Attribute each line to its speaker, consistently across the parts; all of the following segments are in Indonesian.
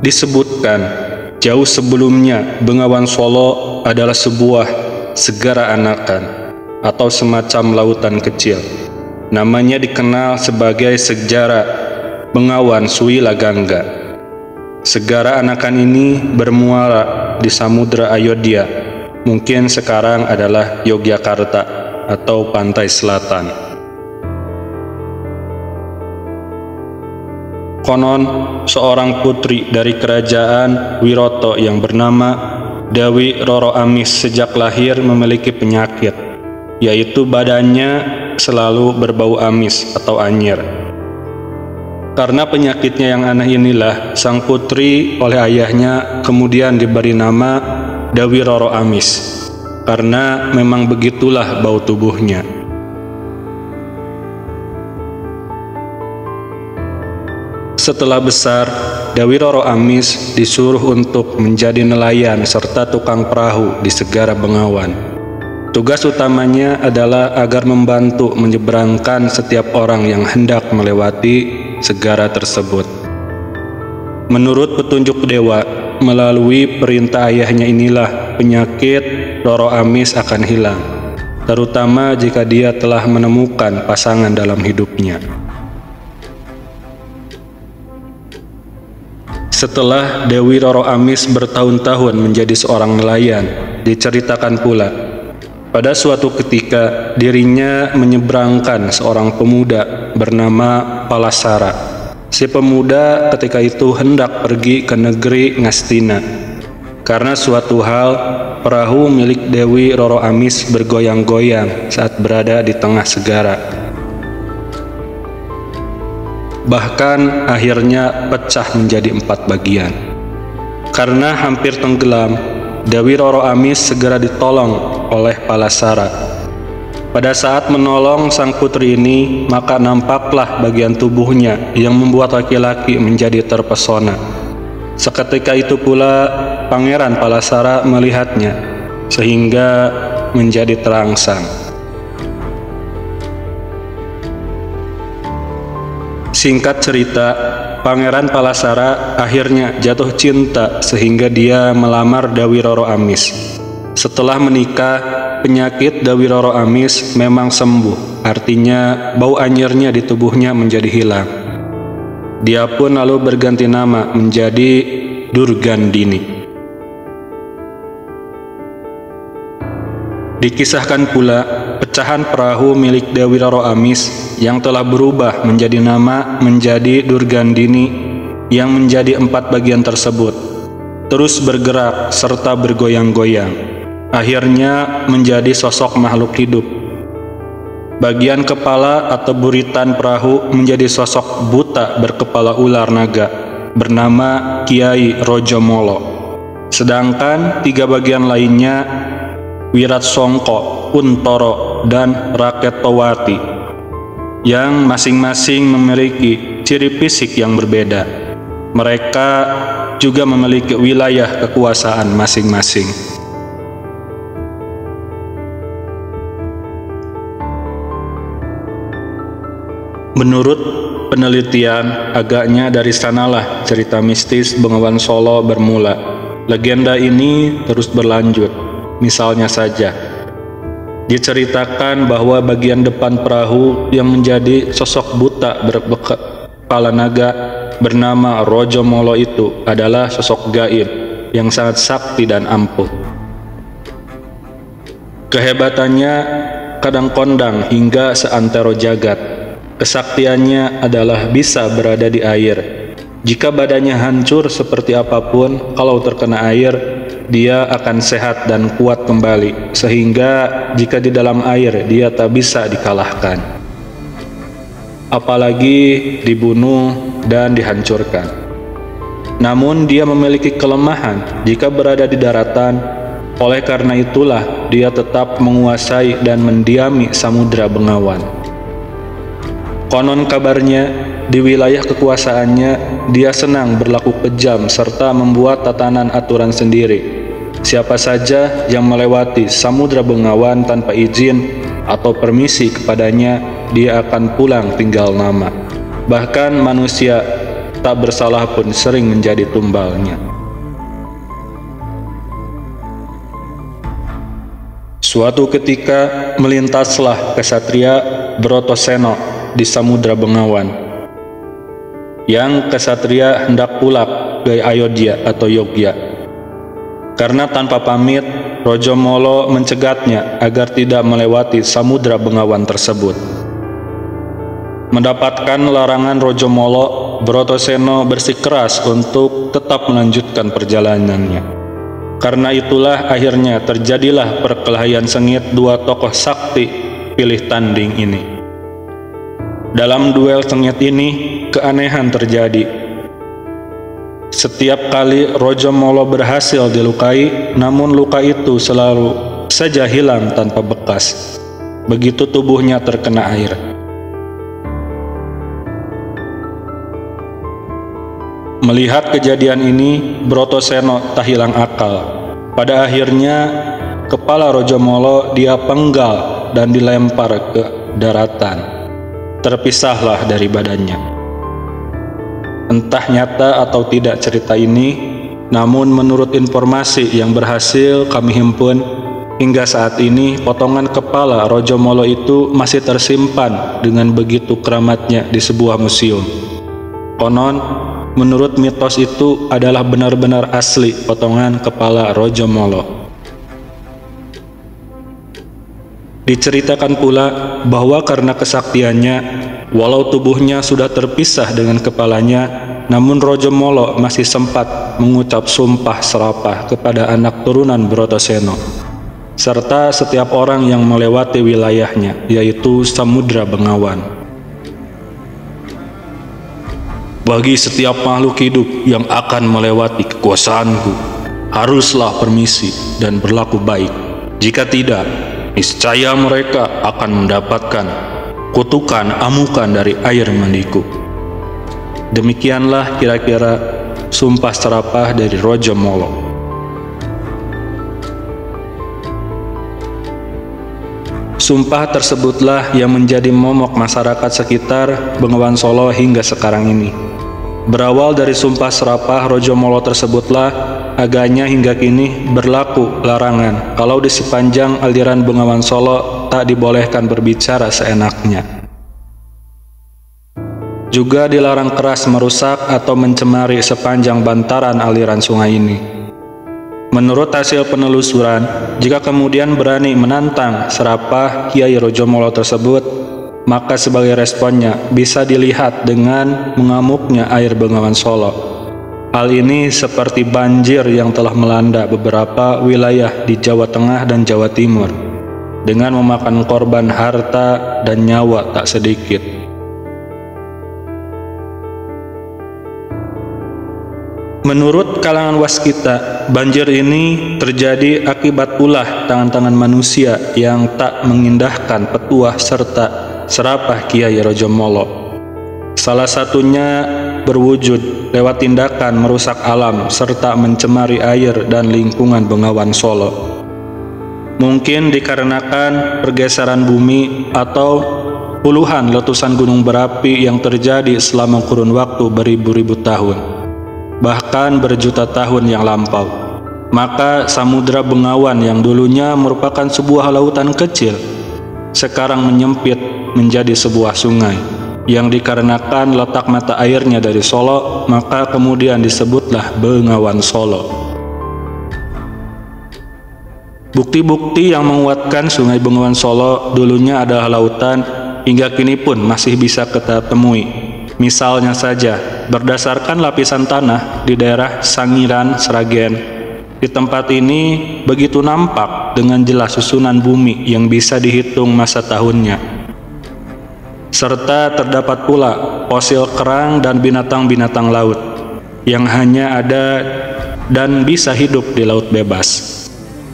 Speaker 1: Disebutkan, jauh sebelumnya Bengawan Solo adalah sebuah segara anakan atau semacam lautan kecil. Namanya dikenal sebagai Segara Bengawan Sui Lagangga. Segara anakan ini bermuara di Samudra Ayodhya, mungkin sekarang adalah Yogyakarta atau pantai selatan. Konon, seorang putri dari kerajaan Wiroto yang bernama Dewi Roro Amis sejak lahir memiliki penyakit, yaitu badannya selalu berbau amis atau anyir. Karena penyakitnya yang aneh inilah, sang putri oleh ayahnya kemudian diberi nama Dewi Roro Amis, karena memang begitulah bau tubuhnya. Setelah besar, Dewi Roro Amis disuruh untuk menjadi nelayan serta tukang perahu di Segara Bengawan. Tugas utamanya adalah agar membantu menyeberangkan setiap orang yang hendak melewati segara tersebut. Menurut petunjuk dewa, melalui perintah ayahnya inilah penyakit Roro Amis akan hilang, terutama jika dia telah menemukan pasangan dalam hidupnya. Setelah Dewi Roro Amis bertahun-tahun menjadi seorang nelayan, diceritakan pula, pada suatu ketika dirinya menyeberangkan seorang pemuda bernama Palasara. Si pemuda ketika itu hendak pergi ke negeri Ngastina. Karena suatu hal, perahu milik Dewi Roro Amis bergoyang-goyang saat berada di tengah segara. Bahkan akhirnya pecah menjadi 4 bagian. Karena hampir tenggelam, Dewi Roro Amis segera ditolong oleh Palasara. Pada saat menolong sang putri ini, maka nampaklah bagian tubuhnya yang membuat laki-laki menjadi terpesona. Seketika itu pula Pangeran Palasara melihatnya, sehingga menjadi terangsang. Singkat cerita, Pangeran Palasara akhirnya jatuh cinta sehingga dia melamar Dewi Roro Amis. Setelah menikah, penyakit Dewi Roro Amis memang sembuh, artinya bau anyirnya di tubuhnya menjadi hilang. Dia pun lalu berganti nama menjadi Durgandini. Dikisahkan pula, pecahan perahu milik Dewi Roro Amis yang telah berubah menjadi nama menjadi Durgandini yang menjadi 4 bagian tersebut terus bergerak serta bergoyang-goyang, akhirnya menjadi sosok makhluk hidup. Bagian kepala atau buritan perahu menjadi sosok buta berkepala ular naga bernama Kiai Rojomolo, sedangkan 3 bagian lainnya Wiratsongko, Kuntoro, dan Raketowati yang masing-masing memiliki ciri fisik yang berbeda. Mereka juga memiliki wilayah kekuasaan masing-masing. Menurut penelitian, agaknya dari sanalah cerita mistis Bengawan Solo bermula. Legenda ini terus berlanjut. Misalnya saja, diceritakan bahwa bagian depan perahu yang menjadi sosok buta berkepala naga bernama Rojomolo itu adalah sosok gaib yang sangat sakti dan ampuh. Kehebatannya kadang kondang hingga seantero jagat. Kesaktiannya adalah bisa berada di air. Jika badannya hancur seperti apapun, kalau terkena air, dia akan sehat dan kuat kembali, sehingga jika di dalam air dia tak bisa dikalahkan, apalagi dibunuh dan dihancurkan. Namun dia memiliki kelemahan jika berada di daratan. Oleh karena itulah dia tetap menguasai dan mendiami Samudra Bengawan. Konon kabarnya, di wilayah kekuasaannya, dia senang berlaku kejam serta membuat tatanan aturan sendiri. Siapa saja yang melewati Samudra Bengawan tanpa izin atau permisi kepadanya, dia akan pulang tinggal nama. Bahkan manusia tak bersalah pun sering menjadi tumbalnya. Suatu ketika melintaslah kesatria Brotoseno di Samudra Bengawan. Yang kesatria hendak pulang ke Ayodhya atau Yogya. Karena tanpa pamit, Raja Molo mencegatnya agar tidak melewati Samudra Bengawan tersebut. Mendapatkan larangan Raja Molo, Brotoseno bersikeras untuk tetap melanjutkan perjalanannya. Karena itulah akhirnya terjadilah perkelahian sengit dua tokoh sakti pilih tanding ini. Dalam duel sengit ini, keanehan terjadi. Setiap kali Raja Molo berhasil dilukai, namun luka itu selalu saja hilang tanpa bekas. Begitu tubuhnya terkena air. Melihat kejadian ini, Brotoseno tak hilang akal. Pada akhirnya, kepala Raja Molo dia penggal dan dilempar ke daratan. Terpisahlah dari badannya. Entah nyata atau tidak cerita ini, namun menurut informasi yang berhasil kami himpun, hingga saat ini potongan kepala Raja Molo itu masih tersimpan dengan begitu keramatnya di sebuah museum. Konon, menurut mitos itu adalah benar-benar asli potongan kepala Raja Molo. Diceritakan pula bahwa karena kesaktiannya, walau tubuhnya sudah terpisah dengan kepalanya, namun Raja Molo masih sempat mengucap sumpah serapah kepada anak turunan Brotoseno, serta setiap orang yang melewati wilayahnya, yaitu Samudra Bengawan. Bagi setiap makhluk hidup yang akan melewati kekuasaanku, haruslah permisi dan berlaku baik. Jika tidak, niscaya mereka akan mendapatkan kutukan amukan dari air mandiku. Demikianlah kira-kira sumpah serapah dari Raja Molo. Sumpah tersebutlah yang menjadi momok masyarakat sekitar Bengawan Solo hingga sekarang ini. Berawal dari sumpah serapah Raja Molo tersebutlah agaknya hingga kini berlaku larangan kalau di sepanjang aliran Bengawan Solo tak dibolehkan berbicara seenaknya. Juga dilarang keras merusak atau mencemari sepanjang bantaran aliran sungai ini. Menurut hasil penelusuran, jika kemudian berani menantang serapah Kiai Raja Molo tersebut, maka sebagai responnya bisa dilihat dengan mengamuknya air Bengawan Solo. Hal ini seperti banjir yang telah melanda beberapa wilayah di Jawa Tengah dan Jawa Timur, dengan memakan korban harta dan nyawa tak sedikit. Menurut kalangan waskita, banjir ini terjadi akibat ulah tangan-tangan manusia yang tak mengindahkan petuah serta serapah Kiai Raja Molo. Salah satunya berwujud lewat tindakan merusak alam serta mencemari air dan lingkungan Bengawan Solo. Mungkin dikarenakan pergeseran bumi atau puluhan letusan gunung berapi yang terjadi selama kurun waktu beribu-ribu tahun, bahkan berjuta tahun yang lampau. Maka Samudra Bengawan yang dulunya merupakan sebuah lautan kecil, sekarang menyempit menjadi sebuah sungai, yang dikarenakan letak mata airnya dari Solo, maka kemudian disebutlah Bengawan Solo. Bukti-bukti yang menguatkan sungai Bengawan Solo dulunya adalah lautan, hingga kini pun masih bisa kita temui. Misalnya saja, berdasarkan lapisan tanah di daerah Sangiran, Sragen, di tempat ini begitu nampak dengan jelas susunan bumi yang bisa dihitung masa tahunnya. Serta terdapat pula fosil kerang dan binatang-binatang laut yang hanya ada dan bisa hidup di laut bebas.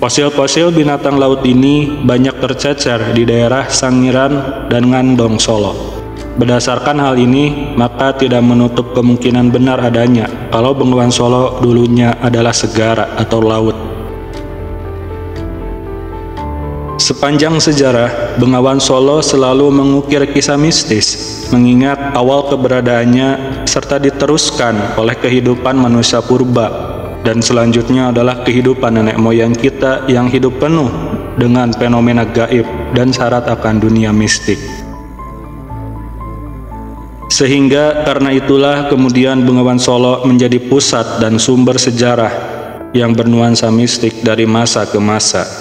Speaker 1: Fosil-fosil binatang laut ini banyak tercecer di daerah Sangiran dan Ngandong, Solo. Berdasarkan hal ini, maka tidak menutup kemungkinan benar adanya kalau Bengawan Solo dulunya adalah segara atau laut. Sepanjang sejarah, Bengawan Solo selalu mengukir kisah mistis mengingat awal keberadaannya serta diteruskan oleh kehidupan manusia purba, dan selanjutnya adalah kehidupan nenek moyang kita yang hidup penuh dengan fenomena gaib dan syarat akan dunia mistik. Sehingga karena itulah kemudian Bengawan Solo menjadi pusat dan sumber sejarah yang bernuansa mistik dari masa ke masa.